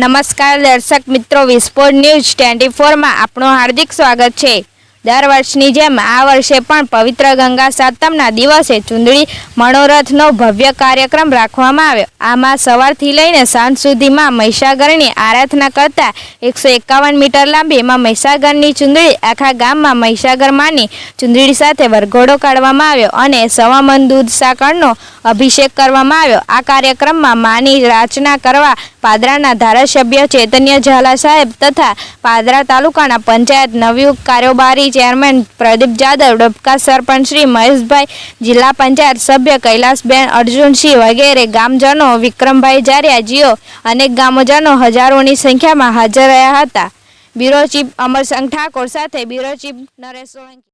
નમસ્કાર દર્શક મિત્રો, વિસ્ફોટ ન્યૂઝ 24 માં આપનું હાર્દિક સ્વાગત છે। દર વર્ષની જેમ આ વર્ષે પણ પવિત્ર ગંગા સાતમના દિવસે ચુંદડી મનોરથનો ભવ્ય કાર્યક્રમ રાખવામાં આવ્યો। આમાં સવારથી લઈને સાંજ સુધીમાં મહીસાગરની આરાધના કરતા 151 મીટર લાંબી માં મહીસાગરની ચુંદડી આખા ગામમાં મહીસાગર માની ચુંદડી સાથે વરઘોડો કાઢવામાં આવ્યો અને સવામન દૂધ સાકરનો અભિષેક કરવામાં આવ્યો। આ કાર્યક્રમમાં માની રચના કરવા પાદરાના ધારાસભ્ય ચૈતન્ય ઝાલા સાહેબ તથા પાદરા તાલુકાના પંચાયત નવયુક્ત કારોબારી ચેરમેન પ્રદીપ જાદવ, ડબકા સરપંચ શ્રી મહેશભાઈ, જિલ્લા પંચાયત સભ્ય કૈલાસબેન અર્જુનસિંહ વગેરે ગામજનો, વિક્રમભાઈ જારિયા, જીઓ અનેક ગામજનો હજારોની સંખ્યામાં હાજર રહ્યા હતા। બ્યુરો ચીફ અમરસંગ ઠાકોર સાથે બ્યુરો ચીફ નરેશ સોલંકી।